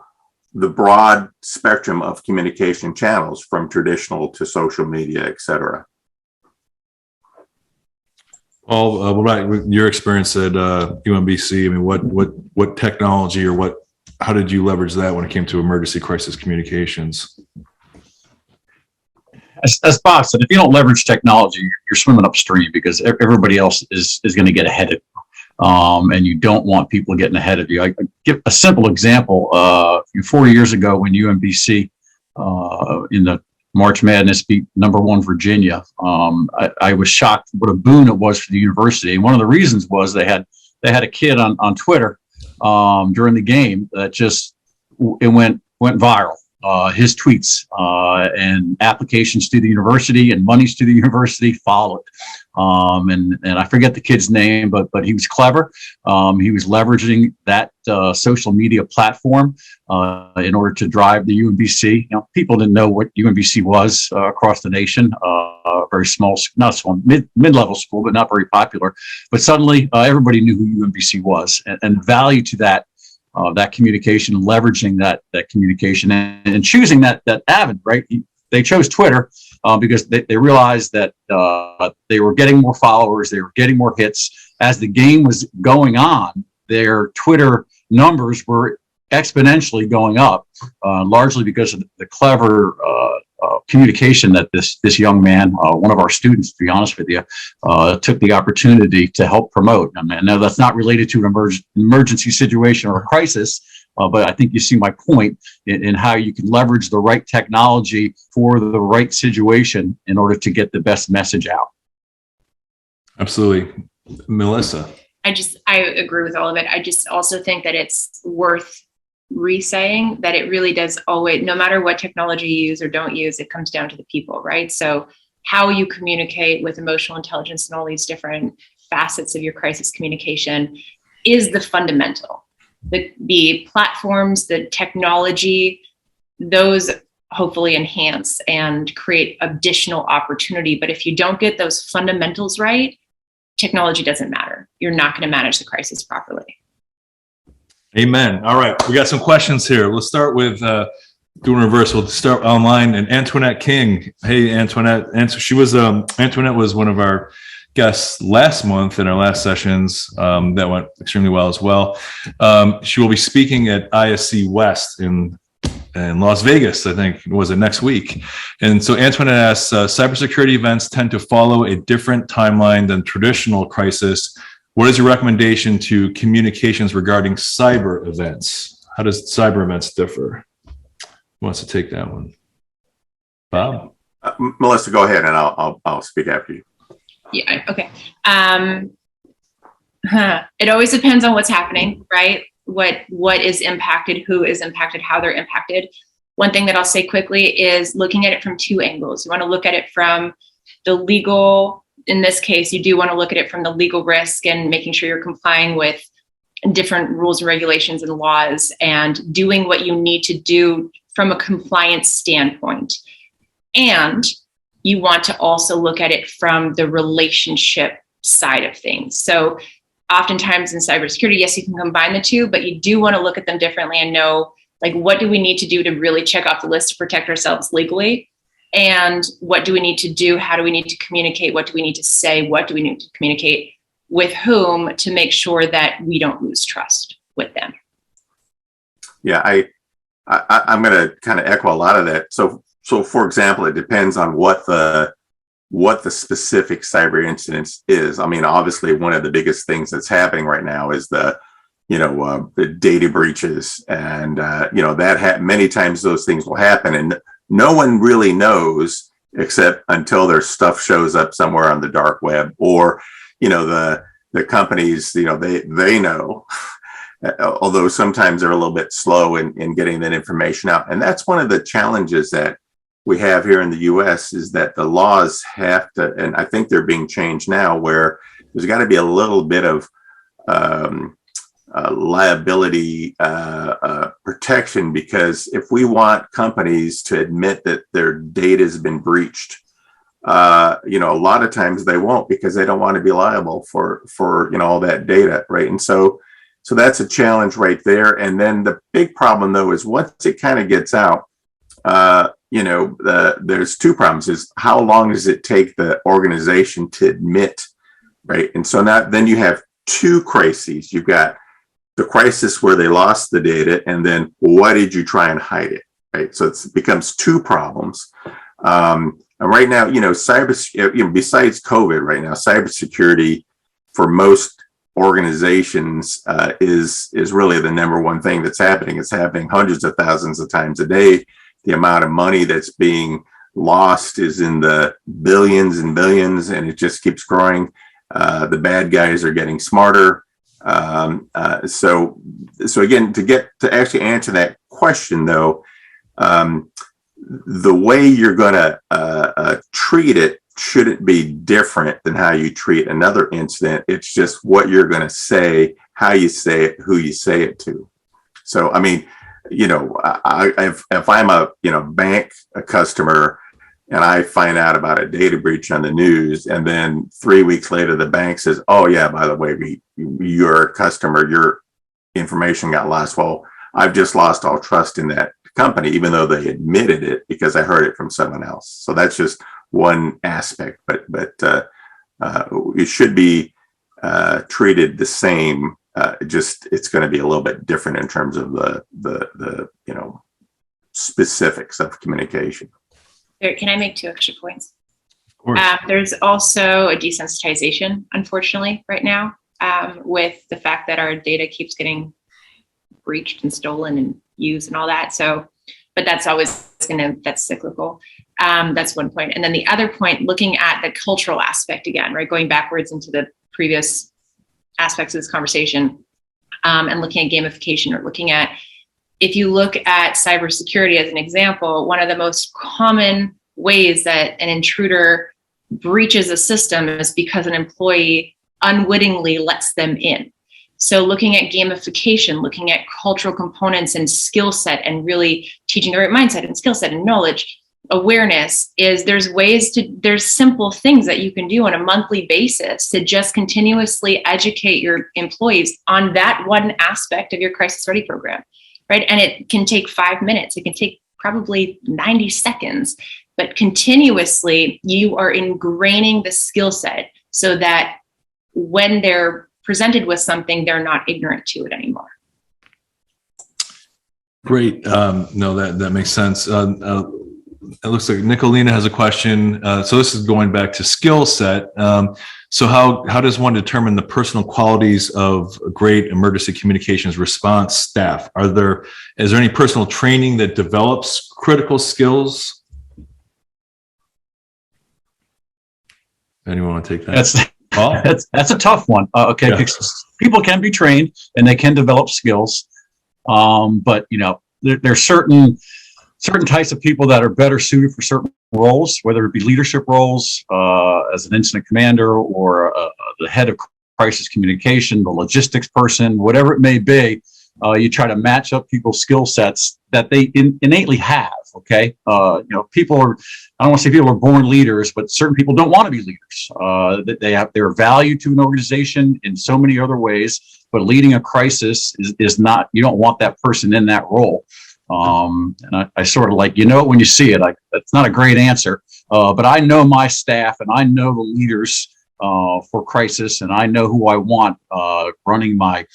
the broad spectrum of communication channels from traditional to social media, et cetera. Paul, what about your experience at UMBC? I mean, what technology or how did you leverage that when it came to emergency crisis communications? As Bob said, if you don't leverage technology, you're swimming upstream because everybody else is going to get ahead of you. And you don't want people getting ahead of you. I give a simple example. 4 years ago when UMBC in the March Madness beat #1 Virginia, I was shocked what a boon it was for the university. And one of the reasons was they had a kid on Twitter during the game that it went viral. His tweets and applications to the university and monies to the university followed. And I forget the kid's name, but he was clever. He was leveraging that social media platform in order to drive the UMBC. People didn't know what UMBC was across the nation. Very small, not small, mid-level school, but not very popular. But suddenly, everybody knew who UMBC was, and value to that communication, leveraging that communication, and choosing that avenue. Right, they chose Twitter because they realized that they were getting more followers, they were getting more hits as the game was going on. Their Twitter numbers were exponentially going up, largely because of the clever communication that this young man, one of our students, to be honest with you, took the opportunity to help promote. I mean, now that's not related to an emergency situation or a crisis, but I think you see my point in how you can leverage the right technology for the right situation in order to get the best message out. Absolutely. Melissa. I agree with all of it. I just also think that it's worth re-saying that it really does always, no matter what technology you use or don't use, it comes down to the people, right? So how you communicate with emotional intelligence and all these different facets of your crisis communication is the fundamental. The platforms, the technology, those hopefully enhance and create additional opportunity. But if you don't get those fundamentals right, technology doesn't matter. You're not going to manage the crisis properly. Amen. All right, we got some questions here. Let's start with doing reverse. We'll start online. And Antoinette King. Hey, Antoinette. Antoinette was one of our guests last month in our last sessions. That went extremely well as well. She will be speaking at ISC West in Las Vegas, I think, was it next week? And so Antoinette asks, cybersecurity events tend to follow a different timeline than traditional crisis. What is your recommendation to communications regarding cyber events? How does cyber events differ? Who wants to take that one? Bob? Melissa, go ahead and I'll speak after you. Yeah, okay. It always depends on what's happening, right? What is impacted, who is impacted, how they're impacted. One thing that I'll say quickly is looking at it from two angles. You want to look at it from the legal, in this case, you do want to look at it from the legal risk and making sure you're complying with different rules and regulations and laws and doing what you need to do from a compliance standpoint. And you want to also look at it from the relationship side of things. So oftentimes in cybersecurity, yes, you can combine the two, but you do want to look at them differently and know, like, what do we need to do to really check off the list to protect ourselves legally? And what do we need to do? How do we need to communicate? What do we need to say? What do we need to communicate with whom to make sure that we don't lose trust with them? Yeah, I'm going to kind of echo a lot of that. So for example, it depends on what the specific cyber incident is. I mean, obviously, one of the biggest things that's happening right now is the data breaches, and many times those things will happen, and no one really knows except until their stuff shows up somewhere on the dark web, or the companies they know. Although sometimes they're a little bit slow in getting that information out, and that's one of the challenges that we have here in the U.S. is that the laws have to, and I think they're being changed now, where there's got to be a little bit of liability protection, because if we want companies to admit that their data has been breached, a lot of times they won't, because they don't want to be liable for all that data, right? And so that's a challenge right there. And then the big problem, though, is once it kind of gets out, there's two problems: is how long does it take the organization to admit, right? And so now then you have two crises. You've got the crisis where they lost the data, and then why did you try and hide it, right? So it becomes two problems. And right now, besides COVID, right now, cybersecurity for most organizations is really the number one thing that's happening. It's happening hundreds of thousands of times a day. The amount of money that's being lost is in the billions and billions, and it just keeps growing. The bad guys are getting smarter. So again, to actually answer that question, though, the way you're going to treat it shouldn't be different than how you treat another incident. It's just what you're going to say, how you say it, who you say it to. So, I mean, if I'm a bank customer and I find out about a data breach on the news, and then 3 weeks later the bank says, "Oh yeah, by the way, you're a customer, your information got lost." Well, I've just lost all trust in that company, even though they admitted it, because I heard it from someone else. So that's just one aspect, but it should be treated the same. Just it's going to be a little bit different in terms of the specifics of communication. Can I make two extra points? Of course. There's also a desensitization, unfortunately, right now, with the fact that our data keeps getting breached and stolen and used and all that. So, but that's always that's cyclical. That's one point. And then the other point, looking at the cultural aspect again, right? Going backwards into the previous aspects of this conversation, and looking at gamification, or looking at, if you look at cybersecurity as an example, one of the most common ways that an intruder breaches a system is because an employee unwittingly lets them in. So looking at gamification, looking at cultural components and skill set, and really teaching the right mindset and skill set and knowledge, awareness, is there's simple things that you can do on a monthly basis to just continuously educate your employees on that one aspect of your crisis ready program, right? And it can take 5 minutes. It can take probably 90 seconds, but continuously you are ingraining the skill set so that when they're presented with something, they're not ignorant to it anymore. Great. No, that makes sense. it looks like Nicolina has a question. So this is going back to skill set. So how does one determine the personal qualities of a great emergency communications response staff? Is there any personal training that develops critical skills? Anyone want to take that? That's a tough one. Okay, Yeah. People can be trained and they can develop skills, but there's certain types of people that are better suited for certain roles, whether it be leadership roles as an incident commander or the head of crisis communication, the logistics person, whatever it may be. You try to match up people's skill sets that they innately have. Okay, people are. I don't want to say people are born leaders, but certain people don't want to be leaders. They have their value to an organization in so many other ways, but leading a crisis is not. You don't want that person in that role. And I sort of like, when you see it, that's not a great answer. But I know my staff and I know the leaders for crisis, and I know who I want running my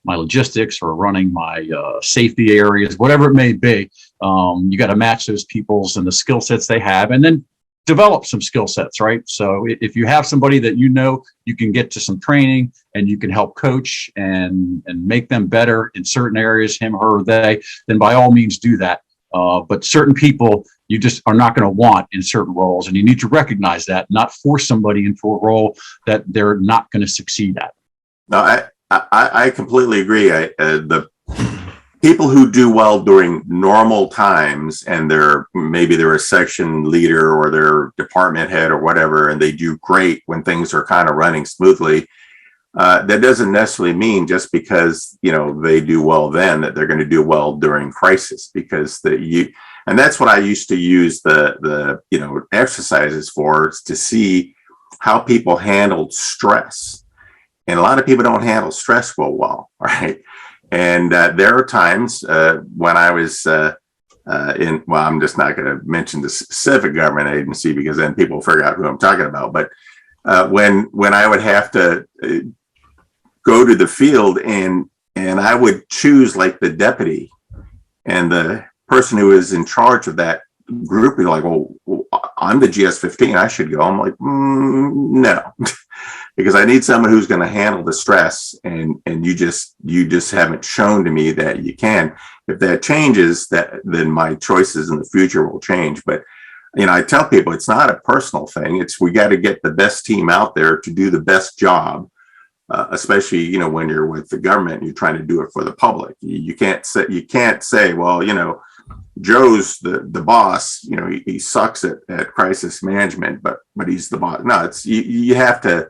logistics or running my safety areas, whatever it may be. You got to match those people's and the skill sets they have, and then develop some skill sets, right? So if you have somebody that you can get to some training and you can help coach and make them better in certain areas, him, her, or they, then by all means do that. But certain people you just are not going to want in certain roles, and you need to recognize that, not force somebody into a role that they're not going to succeed at. No, I completely agree. The people who do well during normal times, and maybe they're a section leader or they're department head or whatever, and they do great when things are kind of running smoothly. That doesn't necessarily mean just because they do well then that they're going to do well during crisis, because and that's what I used to use the exercises for, is to see how people handled stress. And a lot of people don't handle stress well, right? And there are times when I was I'm just not going to mention the specific government agency because then people figure out who I'm talking about. But when I would have to go to the field and I would choose like the deputy, and the person who is in charge of that group would be like, well, I'm the GS-15, I should go. I'm like, no. Because I need someone who's going to handle the stress, and you just haven't shown to me that you can. If that changes, then my choices in the future will change. But I tell people it's not a personal thing. We got to get the best team out there to do the best job, especially when you're with the government and you're trying to do it for the public. You can't say well, Joe's the boss. He sucks at crisis management, but he's the boss. No, it's you have to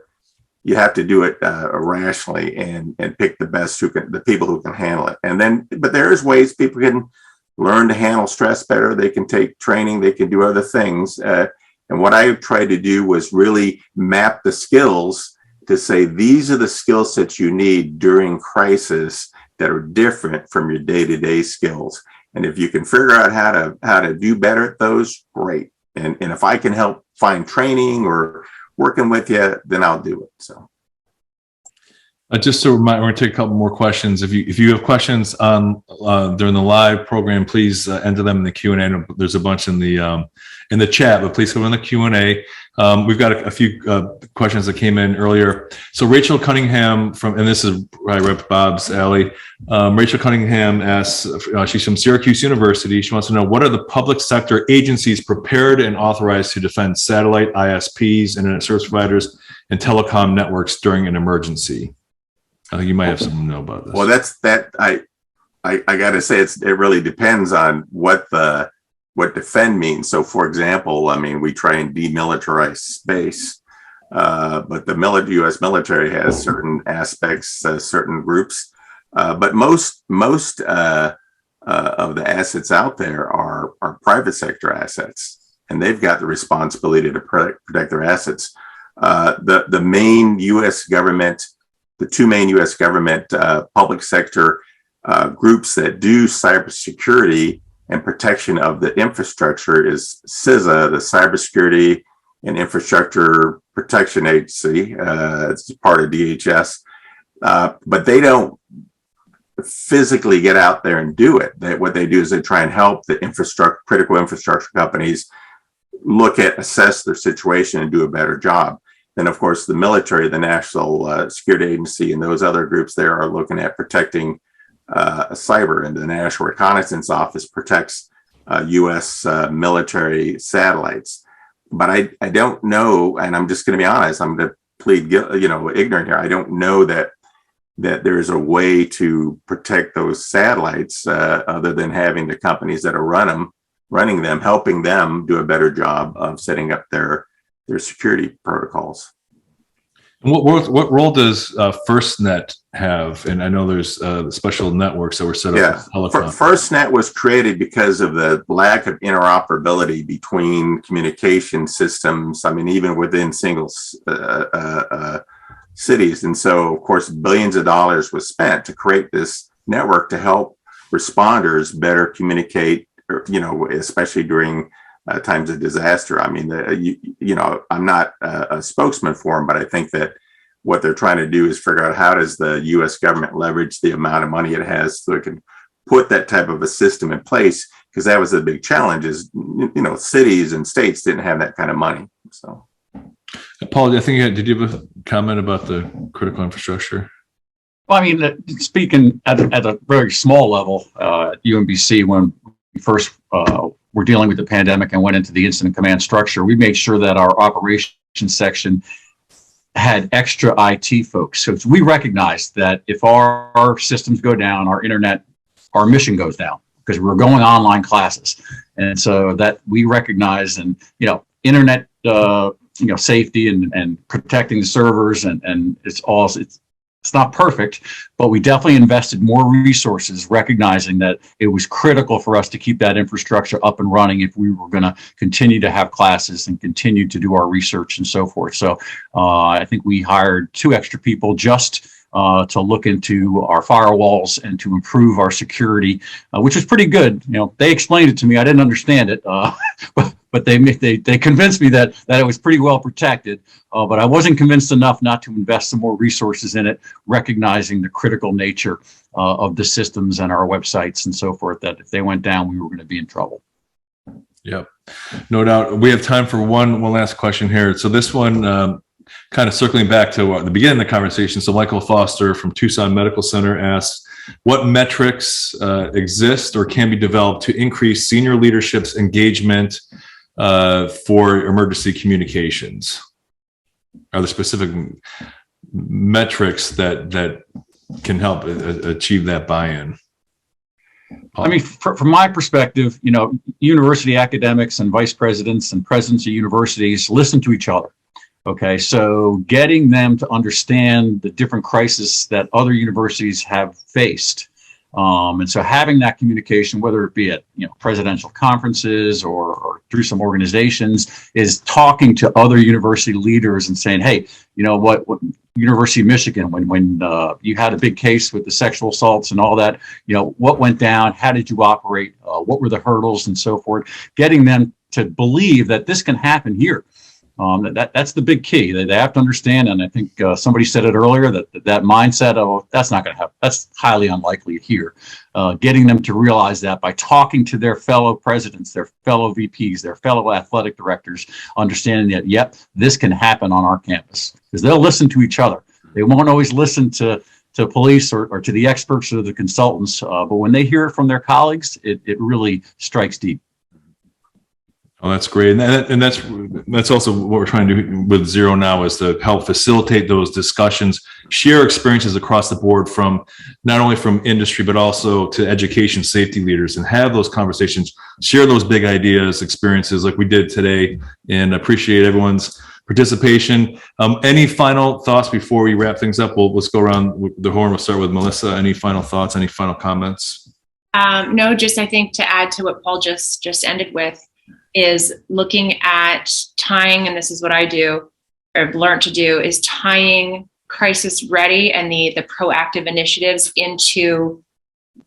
do it rationally and pick the people who can handle it. And then, but there's ways people can learn to handle stress better. They can take training, they can do other things. And what I tried to do was really map the skills to say, these are the skill sets you need during crisis that are different from your day-to-day skills. And if you can figure out how to do better at those, great. And if I can help find training or working with you, then I'll do it. So just to remind, we're going to take a couple more questions. If you have questions on during the live program, please enter them in the Q&A. There's a bunch in the chat, but please go in the Q&A. We've got a few questions that came in earlier. So Rachel Cunningham and this is right up Bob's alley. Rachel Cunningham asks, she's from Syracuse University. She wants to know, what are the public sector agencies prepared and authorized to defend satellite ISPs, internet service providers, and telecom networks during an emergency? I think you might have something to know about this. Well, I got to say, it really depends on what defend means. So, for example, we try and demilitarize space, but the U.S. military has certain aspects, certain groups, but most of the assets out there are private sector assets, and they've got the responsibility to protect their assets. The main U.S. government. The two main U.S. government public sector groups that do cybersecurity and protection of the infrastructure is CISA, the Cybersecurity and Infrastructure Protection Agency. It's part of DHS, but they don't physically get out there and do it. What they do is they try and help the critical infrastructure companies assess their situation and do a better job. Then, of course, the military, the National Security Agency, and those other groups there are looking at protecting cyber, and the National Reconnaissance Office protects U.S. Military satellites. But I don't know, and I'm just going to be honest, I'm going to plead ignorant here. I don't know that there's a way to protect those satellites other than having the companies that are running them, helping them do a better job of setting up their security protocols. And what role does FirstNet have? And I know there's special networks that were set up. Telecom. FirstNet was created because of the lack of interoperability between communication systems. I mean, even within single cities. And so, of course, billions of dollars was spent to create this network to help responders better communicate, especially during times of disaster. I mean, I'm not a spokesman for them, but I think that what they're trying to do is figure out how does the U.S. government leverage the amount of money it has so it can put that type of a system in place, because that was the big challenge is, cities and states didn't have that kind of money. So. Paul, I think did you have a comment about the critical infrastructure? Well, I mean, speaking at a very small level, at UMBC, when we first were dealing with the pandemic and went into the incident command structure, we made sure that our operations section had extra IT folks. So we recognized that if our systems go down, our internet, our mission goes down, because we were going online classes. And so that we recognize, and, internet, safety and protecting the servers and it's not perfect, but we definitely invested more resources, recognizing that it was critical for us to keep that infrastructure up and running if we were going to continue to have classes and continue to do our research and so forth. So I think we hired 2 extra people just to look into our firewalls and to improve our security, which was pretty good. They explained it to me. I didn't understand it, but they convinced me that it was pretty well protected. But I wasn't convinced enough not to invest some more resources in it, recognizing the critical nature of the systems and our websites and so forth, that if they went down, we were going to be in trouble. Yep, no doubt. We have time for one last question here. So this one, kind of circling back to the beginning of the conversation. So Michael Foster from Tucson Medical Center asks, what metrics exist or can be developed to increase senior leadership's engagement for emergency communications? Are there specific metrics that can help achieve that buy-in? I mean, from my perspective, university academics and vice presidents and presidents of universities listen to each other. Okay, so getting them to understand the different crises that other universities have faced. And so having that communication, whether it be at presidential conferences or through some organizations, is talking to other university leaders and saying, hey, what University of Michigan, when you had a big case with the sexual assaults and all that, what went down, how did you operate, what were the hurdles and so forth, getting them to believe that this can happen here. That's the big key. They have to understand, and I think somebody said it earlier, that mindset of that's not going to happen. That's highly unlikely here. Getting them to realize that by talking to their fellow presidents, their fellow VPs, their fellow athletic directors, understanding that, yep, this can happen on our campus, because they'll listen to each other. They won't always listen to police or to the experts or the consultants, but when they hear it from their colleagues, it really strikes deep. Oh, that's great. And that's also what we're trying to do with ZeroNow, is to help facilitate those discussions, share experiences across the board, from not only from industry, but also to education safety leaders, and have those conversations, share those big ideas, experiences like we did today, and appreciate everyone's participation. Any final thoughts before we wrap things up? Let's go around the horn. We'll start with Melissa. Any final thoughts? Any final comments? No, just I think to add to what Paul just ended with, is looking at tying, and this is what I do, or have learned to do, is tying crisis ready and the proactive initiatives into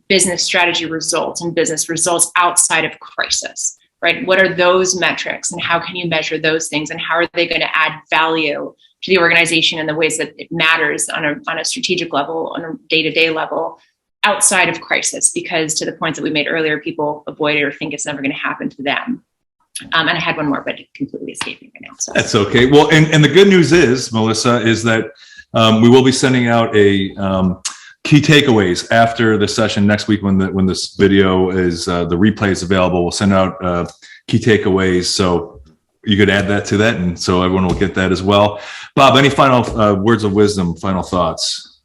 business strategy results and business results outside of crisis, right? What are those metrics and how can you measure those things, and how are they going to add value to the organization in the ways that it matters on a strategic level, on a day-to-day level? outside of crisis, because to the points that we made earlier, people avoid it or think it's never going to happen to them. And I had one more, but it completely escaped me right now. So that's okay. Well, and the good news is, Melissa, is that we will be sending out a key takeaways after the session next week when this video is the replay is available. We'll send out key takeaways, so you could add that to that, and so everyone will get that as well. Bob, any final words of wisdom, final thoughts?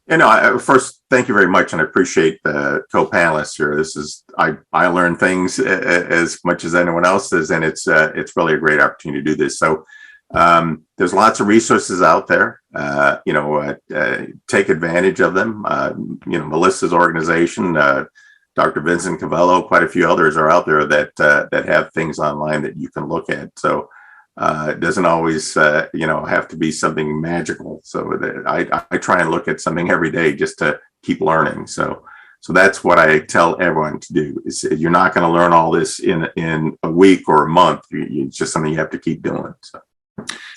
First, thank you very much, and I appreciate the co-panelists here. This is I learn things as much as anyone else does, and it's really a great opportunity to do this. So there's lots of resources out there. Take advantage of them. Melissa's organization, Dr. Vincent Cavello, quite a few others are out there that have things online that you can look at. So it doesn't always, have to be something magical. So I try and look at something every day just to keep learning. So that's what I tell everyone to do. Is you're not going to learn all this in a week or a month. It's just something you have to keep doing. So.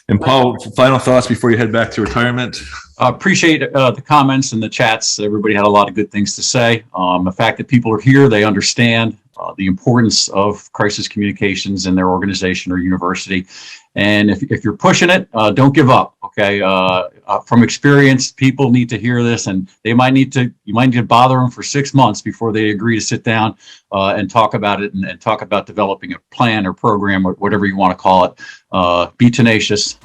And Paul, final thoughts before you head back to retirement? Appreciate the comments and the chats. Everybody had a lot of good things to say. The fact that people are here, they understand the importance of crisis communications in their organization or university. And if you're pushing it, don't give up. Okay. From experience, people need to hear this, and you might need to bother them for 6 months before they agree to sit down and talk about it and talk about developing a plan or program or whatever you want to call it. Be tenacious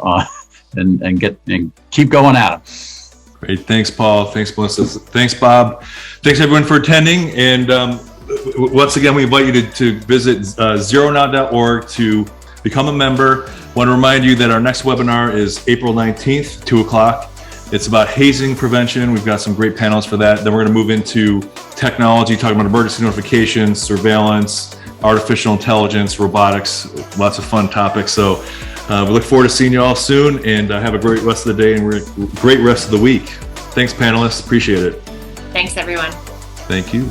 and keep going at it. Great. Thanks, Paul. Thanks, Melissa. Thanks, Bob. Thanks, everyone, for attending. And once again, we invite you to visit ZeroNow.org to become a member. I want to remind you that our next webinar is April 19th, 2 o'clock. It's about hazing prevention. We've got some great panels for that. Then we're going to move into technology, talking about emergency notifications, surveillance, artificial intelligence, robotics, lots of fun topics. So we look forward to seeing you all soon, and have a great rest of the day and great rest of the week. Thanks, panelists. Appreciate it. Thanks, everyone. Thank you.